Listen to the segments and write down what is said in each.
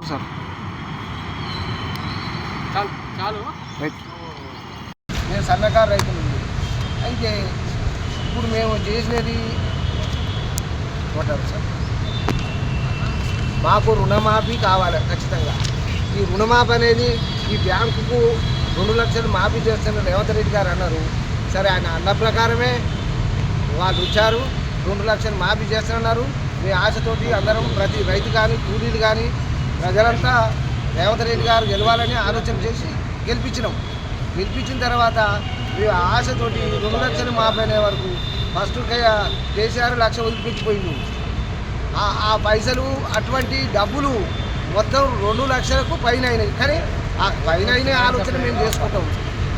Sir చాలు right. నేను సన్నకారు రైతులు అయితే ఇప్పుడు మేము చేసినది సార్ మాకు రుణమాఫీ కావాలి ఖచ్చితంగా. ఈ రుణమాఫీ అనేది ఈ బ్యాంకుకు 2 లక్షలు మాఫీ చేస్తున్న రేవంత్ రెడ్డి గారు అన్నారు. సరే, ఆయన అన్న ప్రకారమే వాళ్ళు ఇచ్చారు. 2 లక్షలు మాఫీ చేస్తున్నారు. మీ ఆశతోటి అందరం ప్రతి రైతు కానీ కూలీలు కానీ ప్రజలంతా రేవంత్ రెడ్డి గారు గెలవాలని ఆలోచన చేసి గెలిపించిన తర్వాత మీ ఆశతోటి 2 లక్షలు మాఫీ అనే వరకు ఫస్ట్ కేసీఆర్ 1 లక్ష వదిలిపెట్టిపోయింది. ఆ పైసలు అటువంటి డబ్బులు మొత్తం 2 లక్షలకు పైన అయినాయి. కానీ ఆ పైన అయిన ఆలోచన మేము చేసుకుంటాం.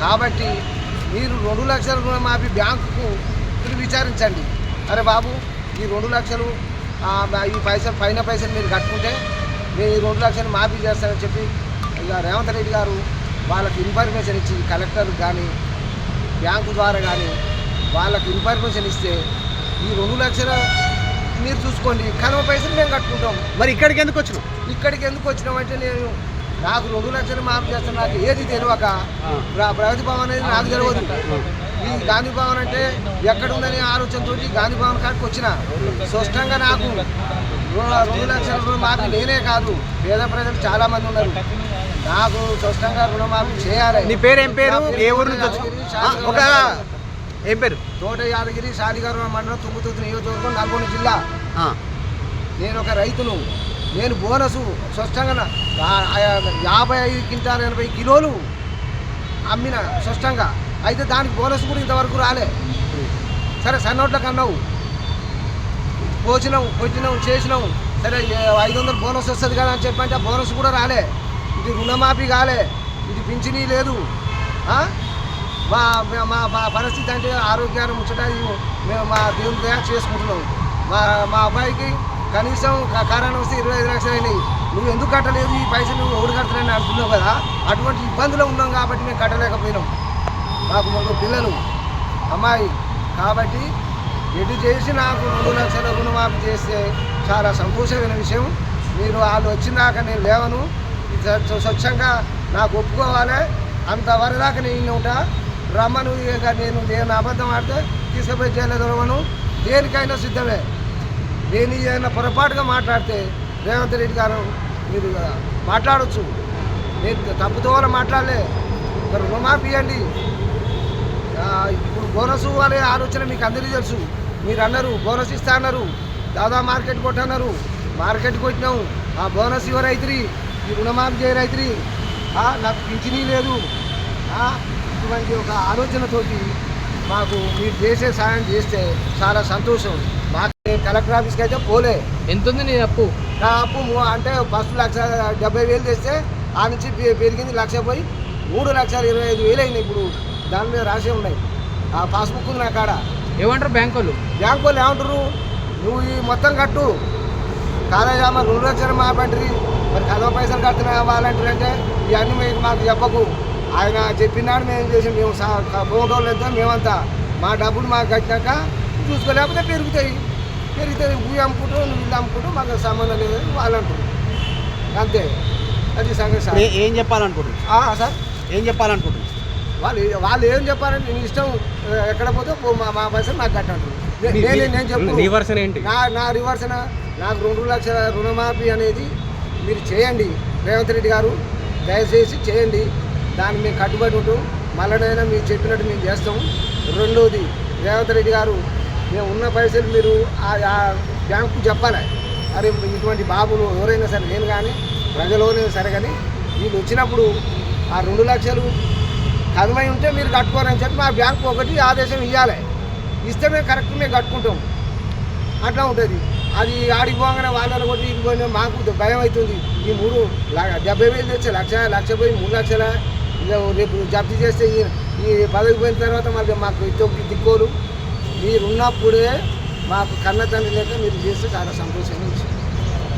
కాబట్టి మీరు 2 లక్షల రుణమాఫీ బ్యాంకుకు విచారించండి. అరే బాబు, ఈ 2 లక్షలు ఈ పైసలు మీరు కట్టుకుంటే మేము ఈ 2 లక్షలు మాఫీ చేస్తానని చెప్పి ఇక రేవంత్ రెడ్డి గారు వాళ్ళకి ఇన్ఫర్మేషన్ ఇచ్చి కలెక్టర్ కానీ బ్యాంకు ద్వారా కానీ వాళ్ళకి ఇన్ఫర్మేషన్ ఇస్తే ఈ 2 లక్షల మీరు చూసుకోండి, కనుమ పైసలు మేము కట్టుకుంటాం. మరి ఇక్కడికి ఎందుకు వచ్చినామంటే నాకు 2 లక్షలు మాఫీ చేస్తాను. నాకు ఏది తెలియక ప్రగతి భవన్ అనేది నాకు తెలియదు. ఈ గాంధీ భవన్ అంటే ఎక్కడుందని ఆలోచనతో గాంధీ భవన్ కాడికి వచ్చిన. స్పష్టంగా నాకు 2 లక్షల రుణమాఫీ నేనే కాదు, పేద ప్రజలు చాలామంది ఉన్నారు. నాకు స్పష్టంగా రుణమాఫీ చేయాలి. నీ పేరు ఏం పేరు? ఏ ఊరు నుంచి ఏం పేరు? తోట యాదగిరి శాలిగారు మండలం తుంగుతుర్తి నియోజకవర్గం, నల్గొండ జిల్లా. నేను ఒక రైతును. నేను బోనసు స్పష్టంగా 55 క్వింటాలు 80 కిలోలు అమ్మిన స్పష్టంగా. అయితే దానికి బోనస్ కూడా ఇంతవరకు రాలే. సరే, సన్నోట్లకు అన్నావు, కొట్టినావు చేసినావు. సరే, 500 బోనస్ వస్తుంది కదా అని చెప్పంటే ఆ బోనస్ కూడా రాలే. ఇది రుణమాఫీ కాలే, ఇది పింఛనీ లేదు. మా పరిస్థితి అంటే ఆరోగ్యాన్ని ముచ్చట మేము మా దేవుని దయ చేసుకుంటున్నాం. మా అబ్బాయికి కనీసం కారణం వస్తే 25 లక్షలు అయినాయి. నువ్వు ఎందుకు కట్టలేదు, ఈ పైసలు ఎవరు కట్టలేని అంటున్నావు కదా. అటువంటి ఇబ్బందులు ఉన్నాం కాబట్టి మేము కట్టలేకపోయినాం. మాకు 3 పిల్లలు, అమ్మాయి. కాబట్టి ఎటు చేసి నాకు 2 లక్షల రుణమాఫీ చేస్తే చాలా సంతోషమైన విషయం. మీరు వాళ్ళు వచ్చినాక నేను లేవను, స్వచ్ఛంగా నాకు ఒప్పుకోవాలి. అంతవరకు దాకా నేను ఉంటా. రమ్మను, నేను అబద్ధం ఆడితే తీసుకుపోయి చేయలేదను. దేనికైనా సిద్ధమే. నేను ఏదైనా పొరపాటుగా మాట్లాడితే రేవంత్ రెడ్డి గారు మీరు మాట్లాడవచ్చు. నేను తప్పుతో మాట్లాడలే. రుణమాఫీ ఇవ్వండి. ఇప్పుడు బోనస్ అనే ఆలోచన మీకు అందరికీ తెలుసు. మీరు అన్నారు బోనస్ ఇస్తా అన్నారు, దాదా మార్కెట్ కొట్టన్నారు. మార్కెట్ కొట్టినాము. ఆ బోనస్ ఇవ్వరైతురి, ఈ రుణమాఫీ చేయరైతురి. నాకు పింఛనీ లేదు. ఇటువంటి ఒక ఆలోచనతోటి మాకు మీరు చేసే సాయం చేస్తే చాలా సంతోషం. మాకు కలెక్టర్ ఆఫీస్కి అయితే పోలే. ఎంత ఉంది నీ అప్పు? నా అప్పు అంటే ఫస్ట్ 1,70,000 తెస్తే ఆ నుంచి పెరిగింది 1,00,000 పోయి 3,25,000 అయినాయి. ఇప్పుడు దాని మీద రాసే ఉన్నాయి. ఆ పాస్బుక్ ఉంది నా కాడ. ఏమంటారు బ్యాంక్ వాళ్ళు ఏమంటారు, నువ్వు ఈ మొత్తం కట్టు కాలేజ్ అమ్మ 2 లక్షలు మాపంటారు. మరి కదవ పైసలు కడుతున్నా వాళ్ళంటారు. అంటే ఇవన్నీ మాకు చెప్పకు. ఆయన చెప్పినాడు మేము చేసి మేము ఫోటోలు వెళ్తాం. మేమంతా మా డబ్బులు మాకు కట్టినాక చూసుకోలేకపోతే పెరుగుతాయి. భూమి అమ్ముకుంటూ నువ్వు ఇల్లు అమ్ముకుంటూ మాకు సంబంధం లేదు వాళ్ళు అంటారు. అంతే, అది సంగతి సార్. ఏం చెప్పాలనుకుంటున్నారు సార్? ఏం చెప్పాలనుకుంటున్నారు వాళ్ళు ఏం చెప్పారంటే నేను ఇష్టం ఎక్కడ పోతే మా పైసలు నాకు కట్టంటారు. నేను చెప్పు నా రివర్సన నాకు 2 లక్షల రుణమాఫీ అనేది మీరు చేయండి. రేవంత్ రెడ్డి గారు దయచేసి చేయండి. దాన్ని మేము కట్టుబడి ఉంటాం. మళ్ళడైనా మీరు చెప్పినట్టు మేము చేస్తాం. రెండోది, రేవంత్ రెడ్డి గారు మేము ఉన్న పైసలు మీరు ఆ బ్యాంకు చెప్పాలి. అరే ఇటువంటి బాబులు ఎవరైనా సరే, నేను కానీ ప్రజలు ఎవరైనా సరే కానీ వీళ్ళు వచ్చినప్పుడు ఆ 2 లక్షలు కనుమై ఉంటే మీరు కట్టుకోరని చెప్పి మా బ్యాంకు ఒకటి ఆదేశం ఇవ్వాలి. ఇస్తే మేము కరెక్ట్ మేము కట్టుకుంటాం. అట్లా ఉంటుంది. అది ఆడికి పోగానే వాళ్ళని కొట్టి ఇది పోయినా మాకు భయం అవుతుంది. ఈ 70,000 తెచ్చే 1,00,000 పోయి 3 లక్షల రేపు జప్తు చేస్తే ఈ పదవి పోయిన తర్వాత మళ్ళీ మాకు ఇతొక్క దిక్కోలు. మీరున్నప్పుడే మాకు కన్న తండ్రి లేక మీరు చేస్తే చాలా సంతోషంగా